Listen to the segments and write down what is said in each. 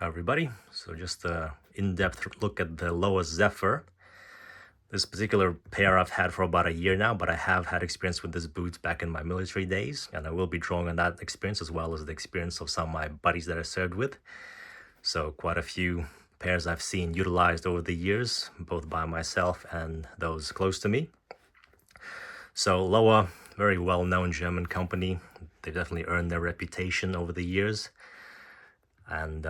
Hi everybody, so just a in-depth look at the Lowa Zephyr. This particular pair I've had for about a year now, but I have had experience with this boot back in my military days, and I will be drawing on that experience as well as the experience of some of my buddies that I served with. So quite a few pairs I've seen utilized over the years, both by myself and those close to me. So Lowa, very well-known German company. They've definitely earned their reputation over the years. And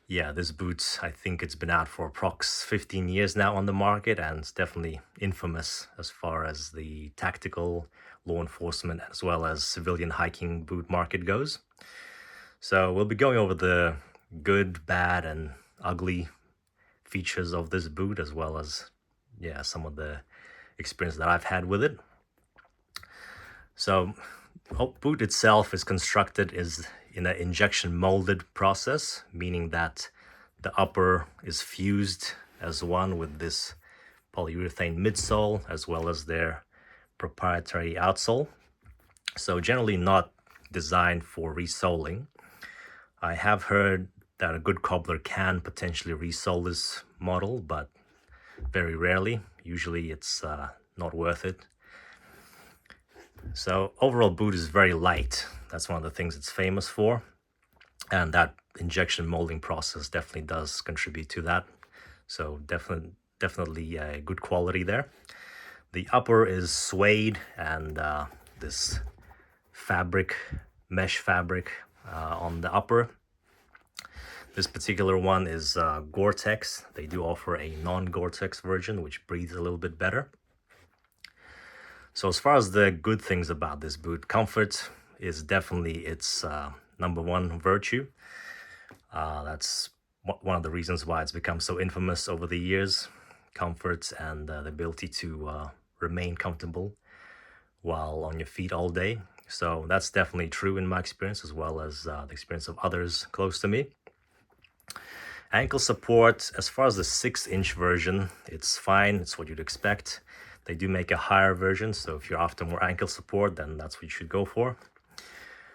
yeah, this boot, I think it's been out for approx 15 years now on the market, and it's definitely infamous as far as the tactical, law enforcement, as well as civilian hiking boot market goes. So we'll be going over the good, bad, and ugly features of this boot, as well as, yeah, some of the experience that I've had with it. So boot itself is constructed in an injection molded process, meaning that the upper is fused as one with this polyurethane midsole as well as their proprietary outsole. So generally not designed for resoling. I have heard that a good cobbler can potentially resole this model, but very rarely. Usually it's not worth it. So overall boot is very light. That's one of the things it's famous for. And that injection molding process definitely does contribute to that. So definitely a good quality there. The upper is suede and this fabric, mesh fabric on the upper. This particular one is Gore-Tex. They do offer a non-Gore-Tex version, which breathes a little bit better. So as far as the good things about this boot, comfort is definitely its number one virtue. That's one of the reasons why it's become so infamous over the years. Comfort and the ability to remain comfortable while on your feet all day. So that's definitely true in my experience, as well as the experience of others close to me. Ankle support, as far as the 6-inch version, it's fine. It's what you'd expect. They do make a higher version, so if you're after more ankle support, then that's what you should go for.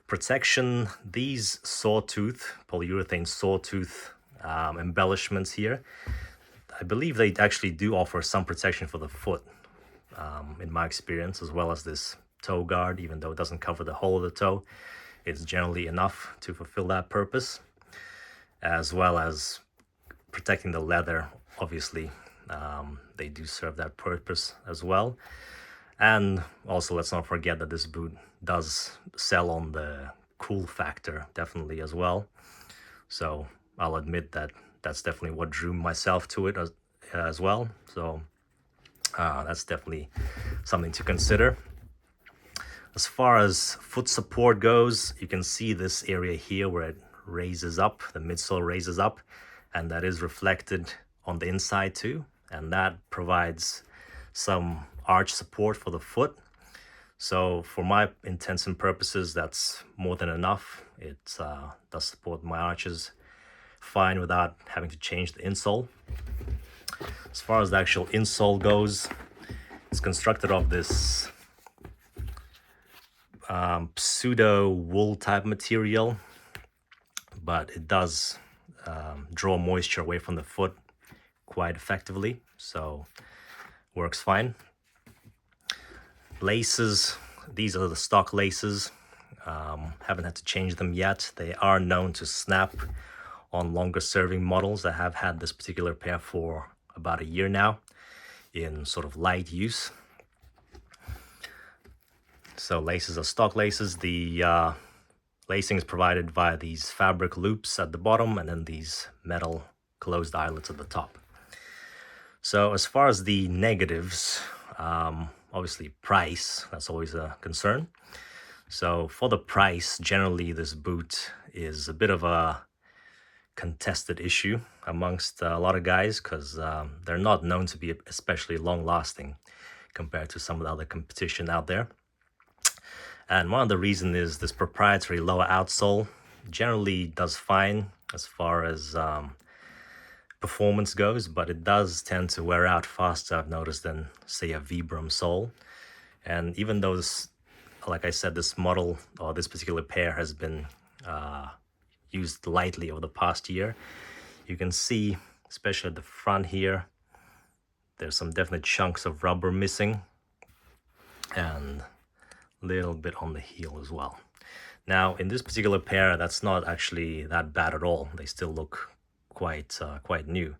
Protection, these sawtooth, polyurethane sawtooth embellishments here, I believe they actually do offer some protection for the foot, in my experience, as well as this toe guard. Even though it doesn't cover the whole of the toe, it's generally enough to fulfill that purpose, as well as protecting the leather. Obviously, they do serve that purpose as well. And also, let's not forget that this boot does sell on the cool factor, definitely, as well. So I'll admit that that's definitely what drew myself to it as well. So that's definitely something to consider. As far as foot support goes, you can see this area here where it raises up, the midsole raises up, and that is reflected on the inside too, and that provides some arch support for the foot. So for my intents and purposes, that's more than enough. It does support my arches fine without having to change the insole. As far as the actual insole goes, it's constructed of this pseudo wool type material, but it does draw moisture away from the foot quite effectively, so works fine. Laces, these are the stock laces. Haven't had to change them yet. They are known to snap on longer serving models. I have had this particular pair for about a year now in sort of light use. So laces are stock laces. The lacing is provided via these fabric loops at the bottom and then these metal closed eyelets at the top. So as far as the negatives, obviously price, that's always a concern. So for the price, generally this boot is a bit of a contested issue amongst a lot of guys, because they're not known to be especially long-lasting compared to some of the other competition out there. And one of the reasons is this proprietary Lowa outsole generally does fine as far as performance goes, but it does tend to wear out faster, I've noticed, than say a Vibram sole. And even though this, like I said, this model or this particular pair has been used lightly over the past year. You can see, especially at the front here, there's some definite chunks of rubber missing, and a little bit on the heel as well. Now, in this particular pair, that's not actually that bad at all. They still look quite new.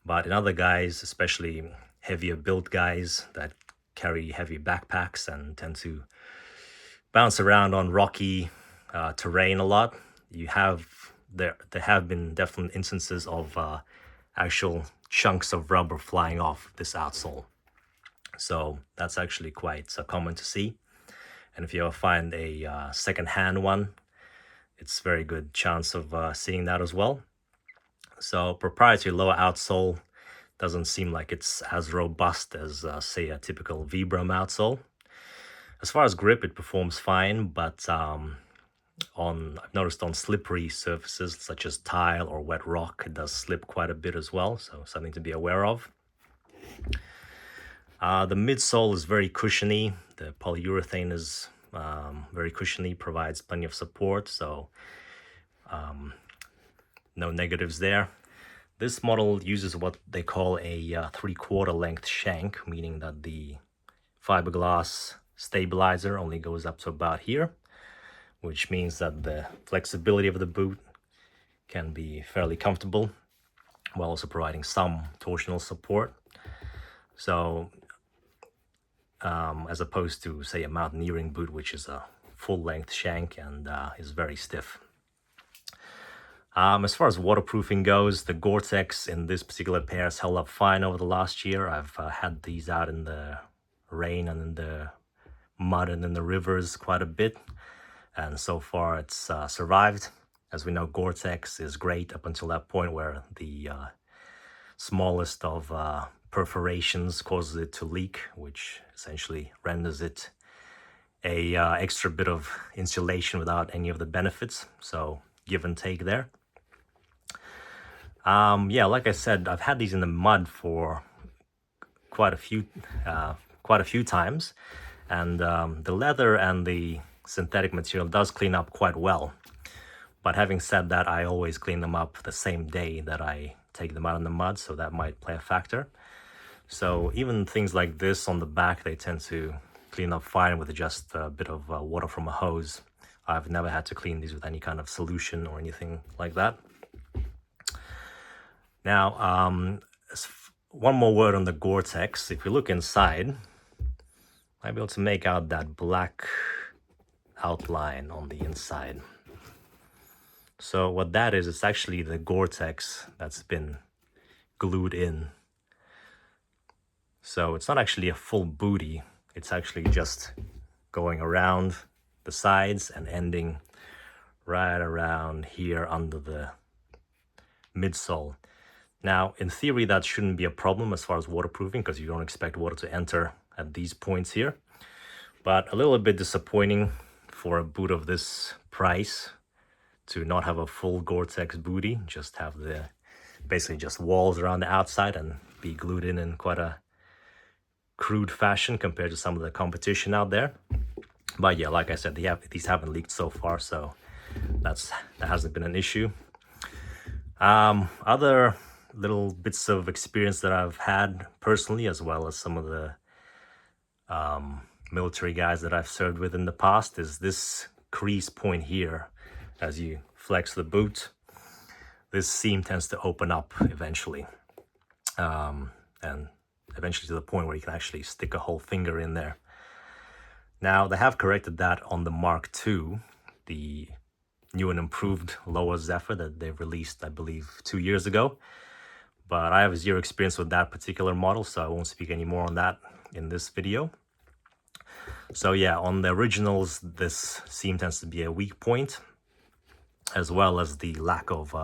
But in other guys, especially heavier built guys that carry heavy backpacks and tend to bounce around on rocky terrain a lot, there have been definite instances of actual chunks of rubber flying off this outsole. So that's actually quite common to see. And if you ever find a second-hand one, it's very good chance of seeing that as well. So proprietary Lowa outsole doesn't seem like it's as robust as, say, a typical Vibram outsole. As far as grip, it performs fine, but I've noticed on slippery surfaces such as tile or wet rock, it does slip quite a bit as well, so something to be aware of. The midsole is very cushiony. The polyurethane is very cushiony, provides plenty of support, so no negatives there. This model uses what they call a 3/4 length shank, meaning that the fiberglass stabilizer only goes up to about here, which means that the flexibility of the boot can be fairly comfortable while also providing some torsional support. So as opposed to, say, a mountaineering boot, which is a full-length shank and is very stiff. As far as waterproofing goes, the Gore-Tex in this particular pair has held up fine over the last year. I've had these out in the rain and in the mud and in the rivers quite a bit, and so far it's survived. As we know, Gore-Tex is great up until that point where the smallest of perforations causes it to leak, which essentially renders it a extra bit of insulation without any of the benefits. So give and take there. Yeah, like I said, I've had these in the mud for quite a few times, and the leather and the synthetic material does clean up quite well. But having said that, I always clean them up the same day that I take them out in the mud, so that might play a factor. So even things like this on the back, they tend to clean up fine with just a bit of water from a hose. I've never had to clean these with any kind of solution or anything like that. Now, one more word on the Gore-Tex. If you look inside, I'll be able to make out that black outline on the inside. So what that is, it's actually the Gore-Tex that's been glued in. So it's not actually a full booty, it's actually just going around the sides and ending right around here under the midsole. Now, in theory, that shouldn't be a problem as far as waterproofing, because you don't expect water to enter at these points here. But a little bit disappointing for a boot of this price to not have a full Gore-Tex booty, just have the basically just walls around the outside and be glued in quite a crude fashion compared to some of the competition out there. But yeah, like I said, these haven't leaked so far, so that hasn't been an issue. Other little bits of experience that I've had personally, as well as some of the military guys that I've served with in the past, is this crease point here. As you flex the boot, this seam tends to open up eventually, and eventually to the point where you can actually stick a whole finger in there. Now, they have corrected that on the Mark II, the new and improved Lowa Zephyr that they released, I believe, 2 years ago. But I have zero experience with that particular model, so I won't speak any more on that in this video. So yeah, on the originals, this seam tends to be a weak point, as well as the lack of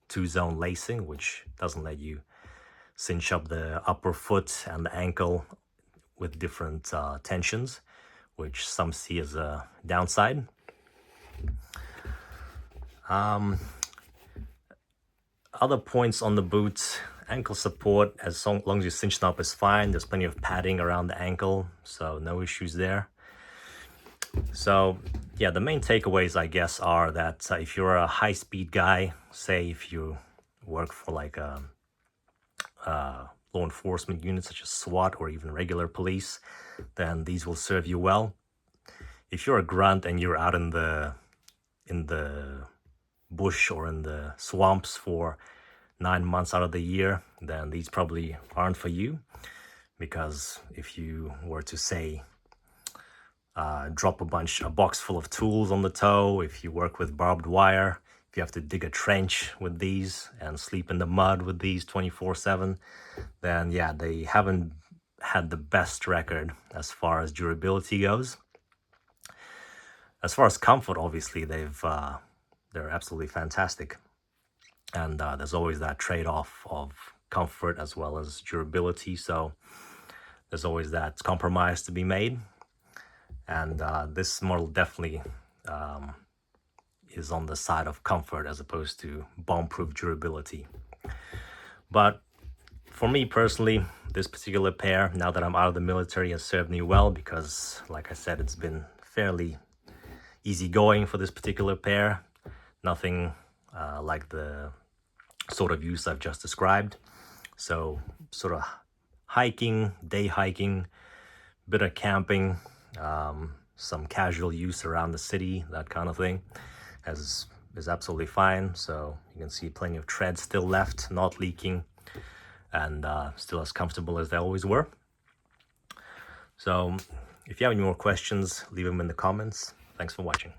two-zone lacing, which doesn't let you cinch up the upper foot and the ankle with different tensions, which some see as a downside. Other points on the boot, ankle support, as long as you cinch it up, is fine. There's plenty of padding around the ankle, so no issues there. So yeah, the main takeaways, I guess, are that if you're a high-speed guy, say if you work for like a law enforcement unit such as SWAT or even regular police, then these will serve you well. If you're a grunt and you're out in the bush or in the swamps for 9 months out of the year, then these probably aren't for you. Because if you were to say drop a box full of tools on the toe, if you work with barbed wire, if you have to dig a trench with these and sleep in the mud with these 24/7, then yeah, they haven't had the best record as far as durability goes. As far as comfort, obviously they're absolutely fantastic, and there's always that trade-off of comfort as well as durability, so there's always that compromise to be made. And this model definitely is on the side of comfort as opposed to bomb-proof durability. But for me personally, this particular pair, now that I'm out of the military, has served me well because, like I said, it's been fairly easygoing for this particular pair. Nothing like the sort of use I've just described. So sort of hiking, day hiking, bit of camping, some casual use around the city, that kind of thing, is absolutely fine. So you can see plenty of tread still left, not leaking, and still as comfortable as they always were. So if you have any more questions, leave them in the comments. Thanks for watching.